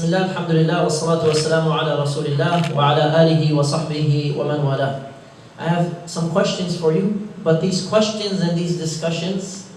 Bismillah, alhamdulillah, wa salatu wa salamu ala rasulillah, wa ala alihi wa sahbihi wa man wala. I have some questions for you, but these questions and these discussions,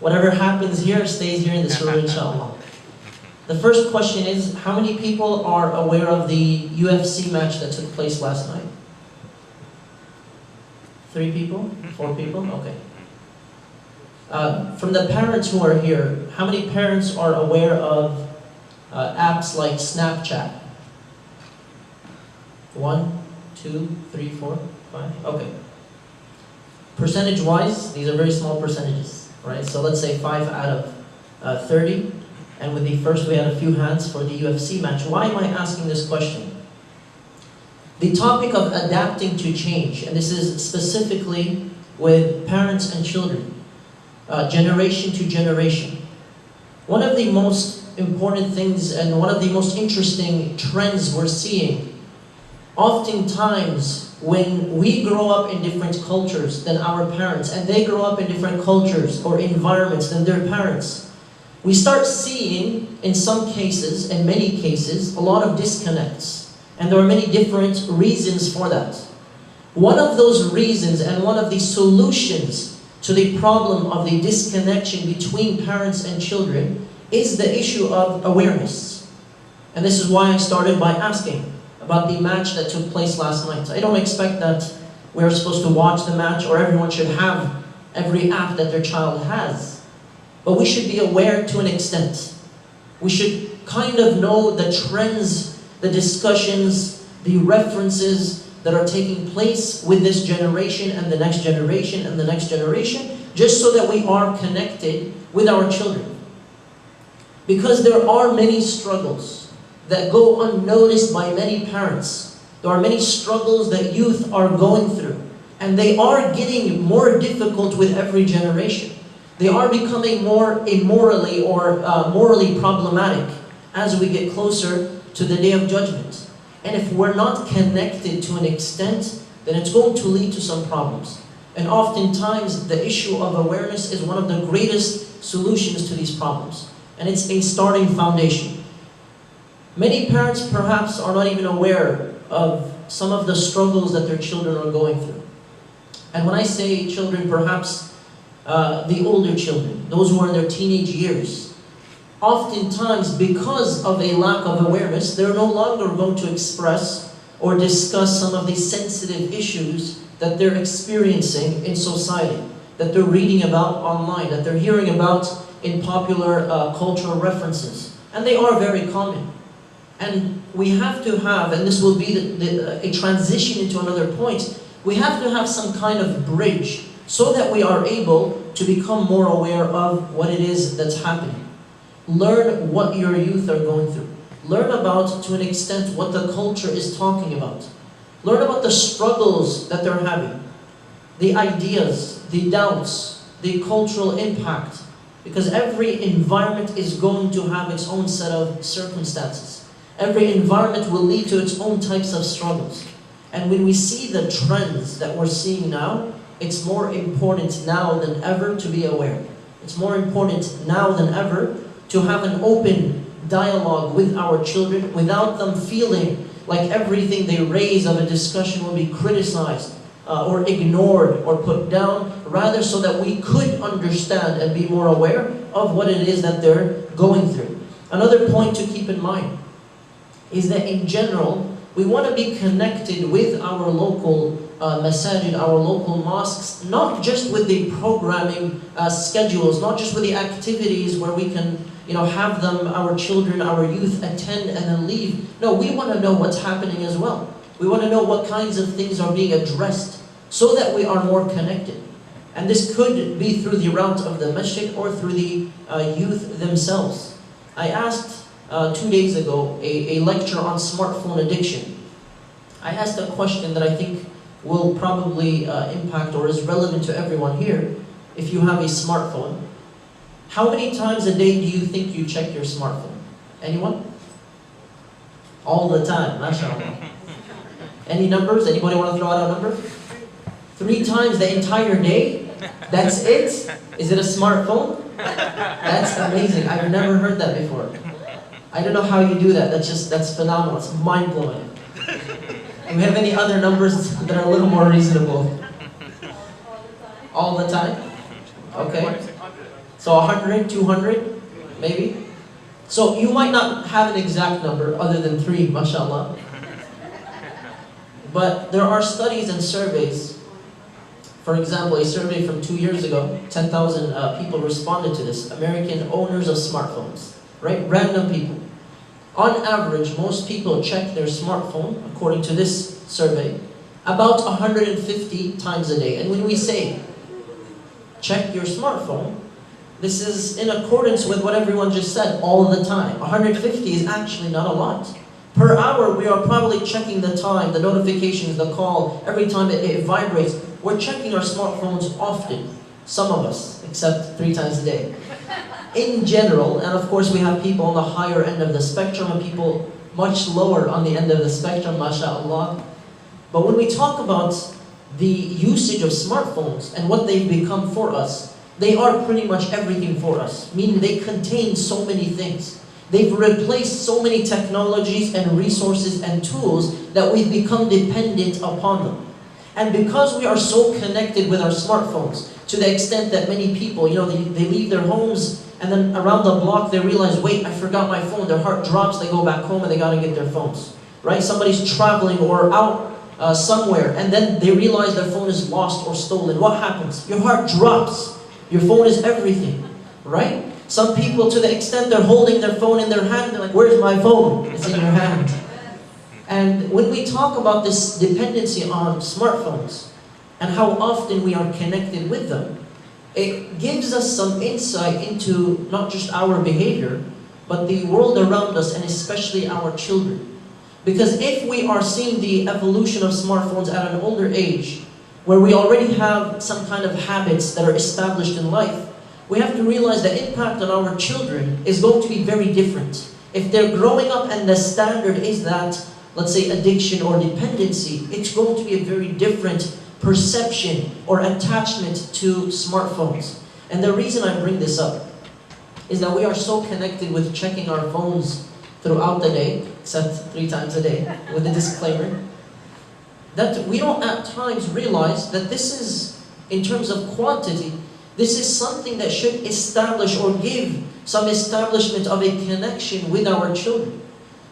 whatever happens here stays here in this room, inshallah. The first question is, how many people are aware of the UFC match that took place last night? 3 people? 4 people? Okay. From the parents who are here, how many parents are aware of apps like Snapchat? 1, 2, 3, 4, 5? Okay. Percentage-wise, these are very small percentages, right? So let's say 5 out of 30. And with the first, we had a few hands for the UFC match. Why am I asking this question? The topic of adapting to change, and this is specifically with parents and children, generation to generation. One of the most important things and one of the most interesting trends we're seeing, oftentimes when we grow up in different cultures than our parents, and they grow up in different cultures or environments than their parents, we start seeing, in some cases, in many cases, a lot of disconnects. And there are many different reasons for that. One of those reasons and one of the solutions to the problem of the disconnection between parents and children is the issue of awareness. And this is why I started by asking about the match that took place last night. I don't expect that we're supposed to watch the match or everyone should have every app that their child has. But we should be aware to an extent. We should kind of know the trends, the discussions, the references that are taking place with this generation and the next generation and the next generation, just so that we are connected with our children. Because there are many struggles that go unnoticed by many parents. There are many struggles that youth are going through, and they are getting more difficult with every generation. They are becoming more immorally or morally problematic as we get closer to the Day of Judgment. And if we're not connected to an extent, then it's going to lead to some problems. And oftentimes, the issue of awareness is one of the greatest solutions to these problems. And it's a starting foundation. Many parents perhaps are not even aware of some of the struggles that their children are going through. And when I say children, perhaps the older children, those who are in their teenage years, oftentimes because of a lack of awareness, they're no longer going to express or discuss some of the sensitive issues that they're experiencing in society, that they're reading about online, that they're hearing about in popular cultural references. And they are very common. And we have to have, and this will be a transition into another point, we have to have some kind of bridge so that we are able to become more aware of what it is that's happening. Learn what your youth are going through. Learn about, to an extent, what the culture is talking about. Learn about the struggles that they're having, the ideas, the doubts, the cultural impact. Because every environment is going to have its own set of circumstances. Every environment will lead to its own types of struggles. And when we see the trends that we're seeing now, it's more important now than ever to be aware. It's more important now than ever to have an open dialogue with our children without them feeling like everything they raise of a discussion will be criticized or ignored or put down, rather so that we could understand and be more aware of what it is that they're going through. Another point to keep in mind is that in general, we want to be connected with our local masajid, our local mosques, not just with the programming schedules, not just with the activities where we can have them, our children, our youth attend and then leave. No, we want to know what's happening as well. We want to know what kinds of things are being addressed so that we are more connected. And this could be through the route of the masjid or through the youth themselves. I asked 2 days ago a lecture on smartphone addiction. I asked a question that I think will probably impact or is relevant to everyone here. If you have a smartphone, how many times a day do you think you check your smartphone? Anyone? All the time, mashallah. Any numbers? Anybody want to throw out a number? 3 times the entire day? That's it? Is it a smartphone? That's amazing. I've never heard that before. I don't know how you do that. That's phenomenal. It's mind-blowing. Do we have any other numbers that are a little more reasonable? All the time? Okay. So 100, 200, maybe? So you might not have an exact number other than 3, mashallah. But there are studies and surveys. For example, a survey from 2 years ago, 10,000 people responded to this. American owners of smartphones, right? Random people. On average, most people check their smartphone, according to this survey, about 150 times a day. And when we say, check your smartphone, this is in accordance with what everyone just said all the time. 150 is actually not a lot. Per hour, we are probably checking the time, the notifications, the call, every time it vibrates. We're checking our smartphones often, some of us, except 3 times a day. In general, and of course we have people on the higher end of the spectrum and people much lower on the end of the spectrum, mashallah. But when we talk about the usage of smartphones and what they've become for us, they are pretty much everything for us, meaning they contain so many things. They've replaced so many technologies and resources and tools that we've become dependent upon them. And because we are so connected with our smartphones, to the extent that many people, they leave their homes and then around the block they realize, wait, I forgot my phone. Their heart drops, they go back home and they gotta get their phones. Right? Somebody's traveling or out somewhere and then they realize their phone is lost or stolen. What happens? Your heart drops. Your phone is everything. Right? Some people, to the extent they're holding their phone in their hand, they're like, where's my phone? It's in your hand. And when we talk about this dependency on smartphones and how often we are connected with them, it gives us some insight into not just our behavior, but the world around us and especially our children. Because if we are seeing the evolution of smartphones at an older age, where we already have some kind of habits that are established in life, we have to realize the impact on our children is going to be very different. If they're growing up and the standard is that, let's say, addiction or dependency, it's going to be a very different perception or attachment to smartphones. And the reason I bring this up is that we are so connected with checking our phones throughout the day, except 3 times a day, with a disclaimer, that we don't at times realize that this is, in terms of quantity, this is something that should establish or give some establishment of a connection with our children.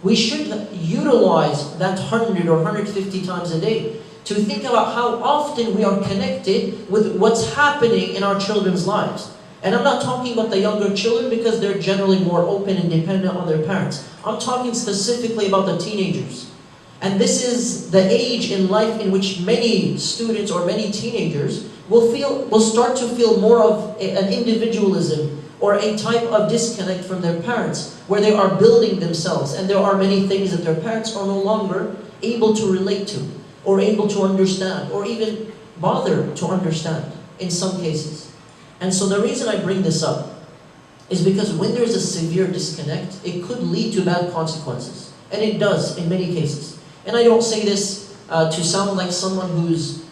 We should utilize that 100 or 150 times a day to think about how often we are connected with what's happening in our children's lives. And I'm not talking about the younger children because they're generally more open and dependent on their parents. I'm talking specifically about the teenagers. And this is the age in life in which many students or many teenagers will start to feel more of an individualism or a type of disconnect from their parents, where they are building themselves, and there are many things that their parents are no longer able to relate to, or able to understand, or even bother to understand in some cases. And so the reason I bring this up is because when there's a severe disconnect, it could lead to bad consequences. And it does in many cases. And I don't say this to sound like someone who's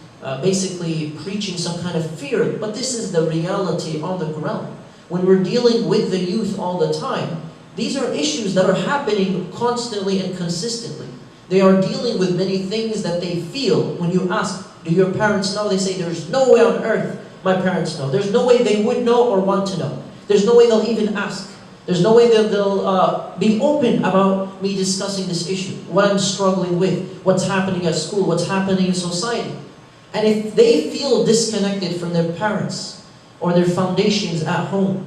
basically preaching some kind of fear, but this is the reality on the ground. When we're dealing with the youth all the time, these are issues that are happening constantly and consistently. They are dealing with many things that they feel. When you ask, do your parents know? They say, there's no way on earth my parents know. There's no way they would know or want to know. There's no way they'll even ask. There's no way they'll be open about me discussing this issue, what I'm struggling with, what's happening at school, what's happening in society. And if they feel disconnected from their parents or their foundations at home,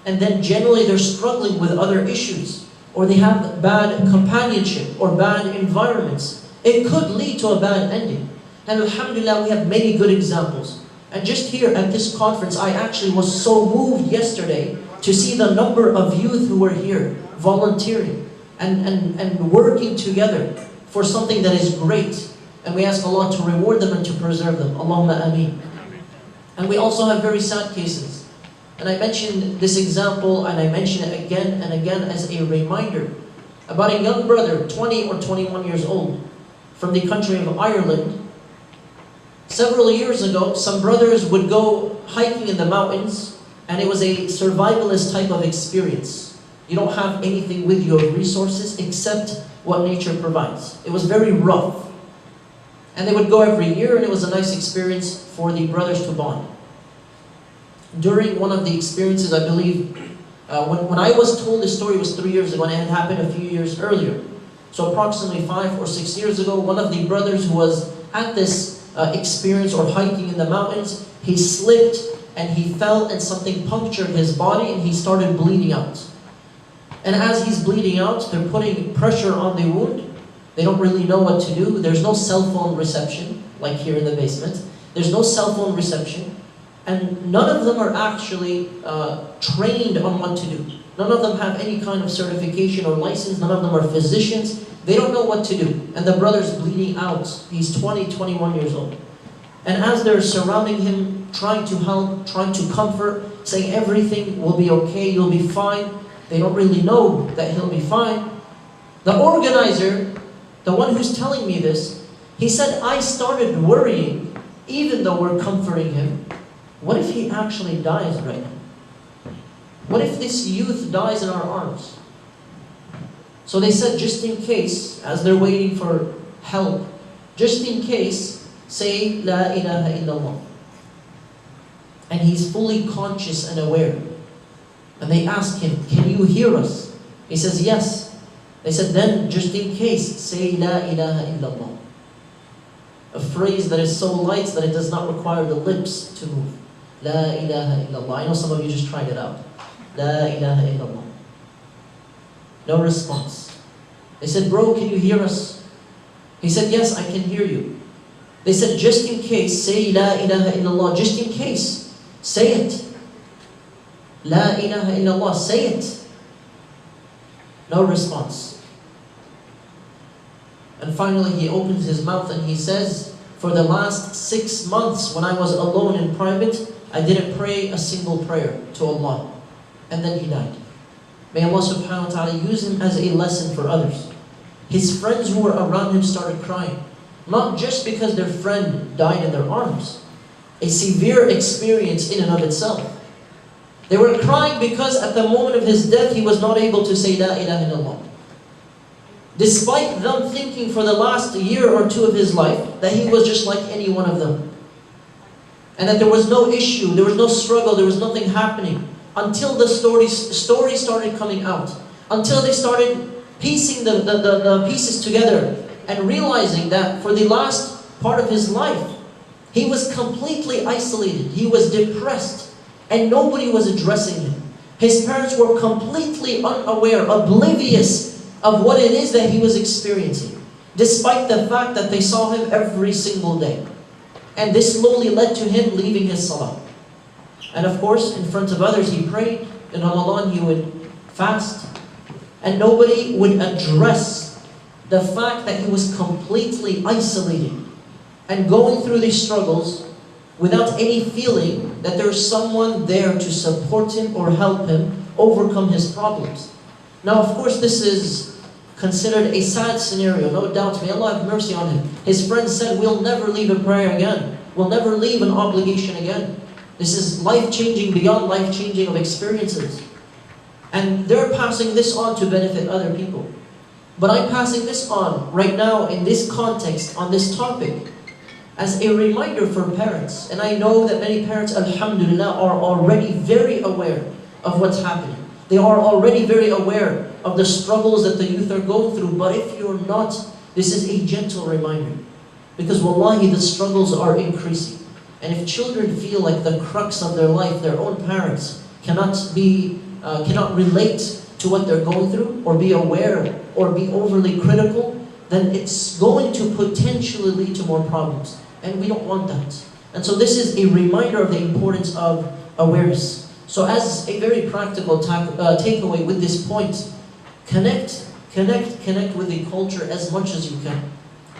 and then generally they're struggling with other issues, or they have bad companionship or bad environments, it could lead to a bad ending. And alhamdulillah, we have many good examples. And just here at this conference, I actually was so moved yesterday to see the number of youth who were here volunteering and working together for something that is great. And we ask Allah to reward them and to preserve them. Allahumma ameen. And we also have very sad cases. And I mentioned this example, and I mention it again and again as a reminder about a young brother, 20 or 21 years old, from the country of Ireland. Several years ago, some brothers would go hiking in the mountains, and it was a survivalist type of experience. You don't have anything with you of resources except what nature provides. It was very rough. And they would go every year, and it was a nice experience for the brothers to bond. During one of the experiences, I believe, when I was told this story, was 3 years ago, and it had happened a few years earlier. So approximately 5 or 6 years ago, one of the brothers who was at this experience or hiking in the mountains, he slipped and he fell and something punctured his body and he started bleeding out. And as he's bleeding out, they're putting pressure on the wound. They don't really know what to do. There's no cell phone reception, like here in the basement. There's no cell phone reception. And none of them are actually trained on what to do. None of them have any kind of certification or license. None of them are physicians. They don't know what to do. And the brother's bleeding out. He's 20, 21 years old. And as they're surrounding him, trying to help, trying to comfort, saying everything will be okay, you'll be fine. They don't really know that he'll be fine. The organizer, the one who's telling me this, he said, I started worrying, even though we're comforting him. What if he actually dies right now? What if this youth dies in our arms? So they said, just in case, as they're waiting for help, just in case, say, La ilaha illallah. And he's fully conscious and aware. And they ask him, can you hear us? He says, yes. They said, then, just in case, say, La ilaha illallah. A phrase that is so light that it does not require the lips to move. La ilaha illallah. I know some of you just tried it out. La ilaha illallah. No response. They said, bro, can you hear us? He said, yes, I can hear you. They said, just in case, say La ilaha illallah. Just in case, say it. La ilaha illallah, say it. No response. And finally he opens his mouth and he says, for the last 6 months when I was alone in private, I didn't pray a single prayer to Allah. And then he died. May Allah subhanahu wa ta'ala use him as a lesson for others. His friends who were around him started crying. Not just because their friend died in their arms. A severe experience in and of itself. They were crying because at the moment of his death, he was not able to say La ilaha illallah. Despite them thinking for the last year or two of his life that he was just like any one of them. And that there was no issue, there was no struggle, there was nothing happening. Until the story started coming out. Until they started piecing the pieces together and realizing that for the last part of his life, he was completely isolated. He was depressed and nobody was addressing him. His parents were completely unaware, oblivious of what it is that he was experiencing, despite the fact that they saw him every single day. And this slowly led to him leaving his salah. And of course, in front of others, he prayed. In Ramadan, he would fast. And nobody would address the fact that he was completely isolated and going through these struggles without any feeling that there's someone there to support him or help him overcome his problems. Now, of course, this is considered a sad scenario, no doubt. May Allah have mercy on him. His friends said, we'll never leave a prayer again. We'll never leave an obligation again. This is life-changing beyond life-changing of experiences. And they're passing this on to benefit other people. But I'm passing this on right now in this context, on this topic, as a reminder for parents. And I know that many parents, alhamdulillah, are already very aware of what's happening. They are already very aware of the struggles that the youth are going through. But if you're not, this is a gentle reminder. Because wallahi, the struggles are increasing. And if children feel like the crux of their life, their own parents cannot relate to what they're going through, or be aware, or be overly critical, then it's going to potentially lead to more problems. And we don't want that. And so this is a reminder of the importance of awareness. So as a very practical takeaway with this point, connect with the culture as much as you can.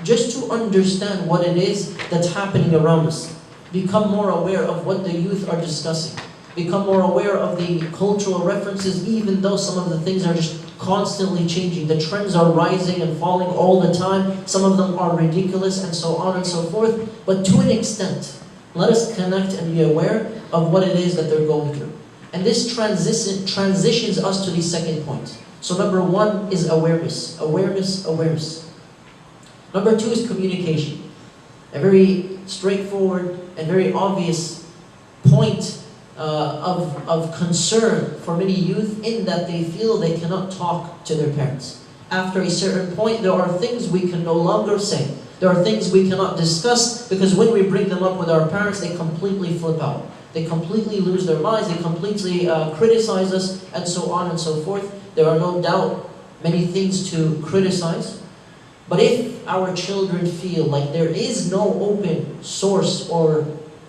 Just to understand what it is that's happening around us. Become more aware of what the youth are discussing. Become more aware of the cultural references, even though some of the things are just constantly changing. The trends are rising and falling all the time. Some of them are ridiculous and so on and so forth. But to an extent, let us connect and be aware of what it is that they're going through. And this transitions us to the second point. So number one is awareness. Awareness, awareness. Number two is communication. A very straightforward and very obvious point of concern for many youth, in that they feel they cannot talk to their parents. After a certain point, there are things we can no longer say. There are things we cannot discuss, because when we bring them up with our parents, they completely flip out. They completely lose their minds, they completely criticize us, and so on and so forth. There are no doubt many things to criticize. But if our children feel like there is no open source or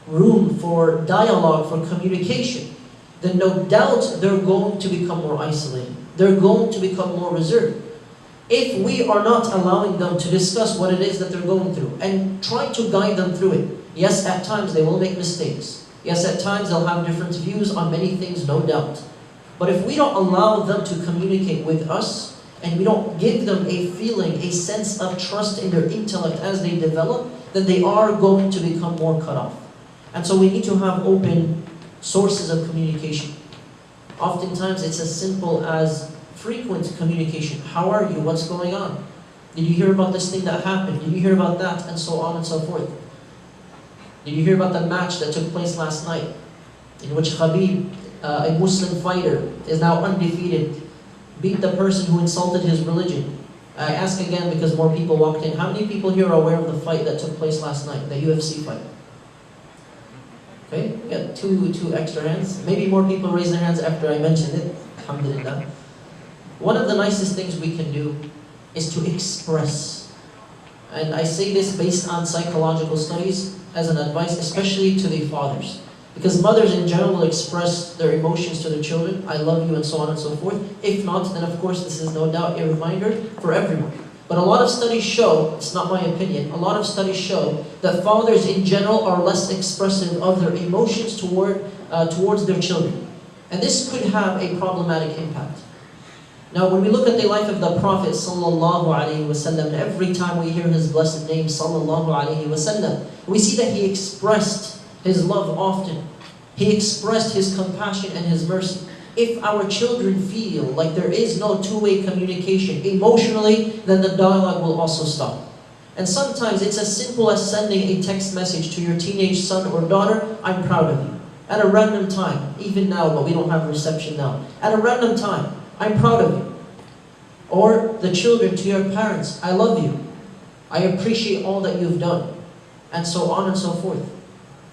room for dialogue, for communication, then no doubt they're going to become more isolated. They're going to become more reserved. If we are not allowing them to discuss what it is that they're going through and try to guide them through it, yes, at times they will make mistakes. Yes, at times they'll have different views on many things, no doubt. But if we don't allow them to communicate with us, and we don't give them a feeling, a sense of trust in their intellect as they develop, then they are going to become more cut off. And so we need to have open sources of communication. Oftentimes it's as simple as frequent communication. How are you? What's going on? Did you hear about this thing that happened? Did you hear about that? And so on and so forth. Did you hear about the match that took place last night, in which Khabib, a Muslim fighter, is now undefeated, beat the person who insulted his religion? I ask again because more people walked in. How many people here are aware of the fight that took place last night, the UFC fight? Okay, we got two extra hands. Maybe more people raise their hands after I mentioned it. Alhamdulillah. One of the nicest things we can do is to express. And I say this based on psychological studies as an advice, especially to the fathers. Because mothers in general will express their emotions to their children, I love you and so on and so forth. If not, then of course this is no doubt a reminder for everyone. But a lot of studies show, it's not my opinion, a lot of studies show that fathers in general are less expressive of their emotions towards their children. And this could have a problematic impact. Now when we look at the life of the Prophet sallallahu alaihi wasallam, every time we hear his blessed name sallallahu alaihi wasallam, we see that he expressed his love often. He expressed his compassion and his mercy. If our children feel like there is no two-way communication emotionally, then the dialogue will also stop. And sometimes it's as simple as sending a text message to your teenage son or daughter, I'm proud of you. At a random time, even now, but we don't have reception now. At a random time, I'm proud of you. Or the children to your parents, I love you. I appreciate all that you've done. And so on and so forth.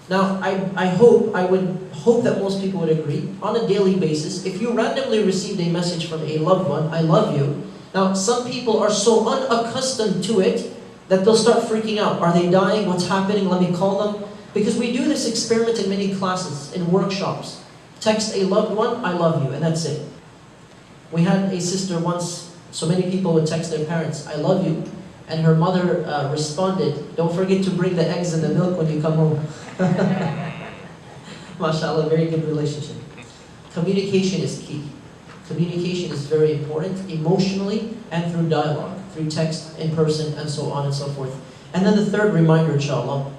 Now, I would hope that most people would agree, on a daily basis, if you randomly received a message from a loved one, I love you. Now, some people are so unaccustomed to it that they'll start freaking out. Are they dying? What's happening? Let me call them. Because we do this experiment in many classes, in workshops. Text a loved one, I love you, and that's it. We had a sister once, so many people would text their parents, I love you. And her mother responded, don't forget to bring the eggs and the milk when you come home. MashaAllah, very good relationship. Communication is key. Communication is very important, emotionally and through dialogue, through text, in person, and so on and so forth. And then the third reminder, inshallah,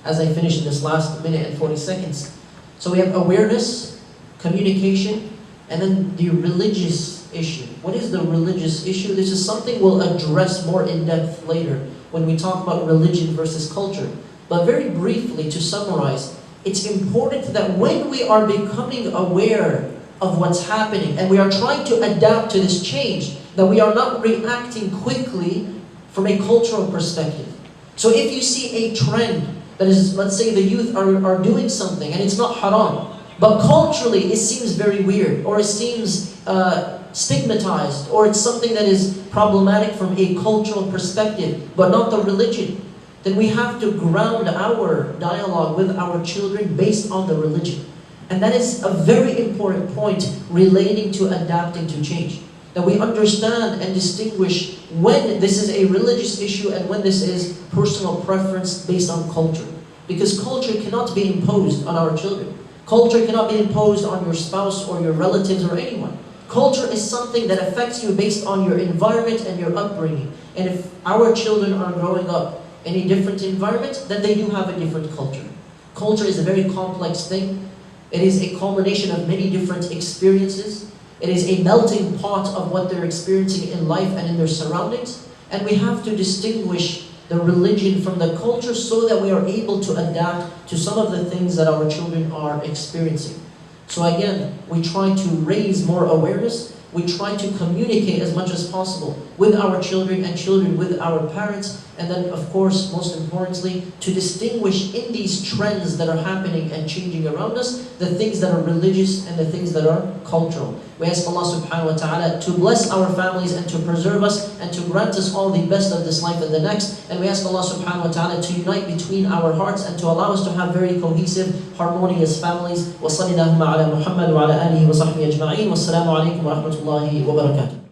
as I finish in this last minute and 40 seconds. So we have awareness, communication, and then the religious issue. What is the religious issue? This is something we'll address more in depth later when we talk about religion versus culture. But very briefly, to summarize, it's important that when we are becoming aware of what's happening and we are trying to adapt to this change, that we are not reacting quickly from a cultural perspective. So if you see a trend that is, let's say the youth are doing something and it's not haram, but culturally it seems very weird, or it seems stigmatized, or it's something that is problematic from a cultural perspective, but not the religion, then we have to ground our dialogue with our children based on the religion. And that is a very important point relating to adapting to change. That we understand and distinguish when this is a religious issue and when this is personal preference based on culture. Because culture cannot be imposed on our children. Culture cannot be imposed on your spouse or your relatives or anyone. Culture is something that affects you based on your environment and your upbringing. And if our children are growing up in a different environment, then they do have a different culture. Culture is a very complex thing. It is a culmination of many different experiences. It is a melting pot of what they're experiencing in life and in their surroundings. And we have to distinguish the religion from the culture so that we are able to adapt to some of the things that our children are experiencing. So again, we try to raise more awareness. We try to communicate as much as possible with our children and children with our parents. And then, of course, most importantly, to distinguish in these trends that are happening and changing around us, the things that are religious and the things that are cultural. We ask Allah subhanahu wa ta'ala to bless our families and to preserve us and to grant us all the best of this life and the next. And we ask Allah subhanahu wa ta'ala to unite between our hearts and to allow us to have very cohesive, harmonious families. وصلى اللهم على محمد وعلى آله وصحبه أجمعين والسلام عليكم ورحمة الله وبركاته.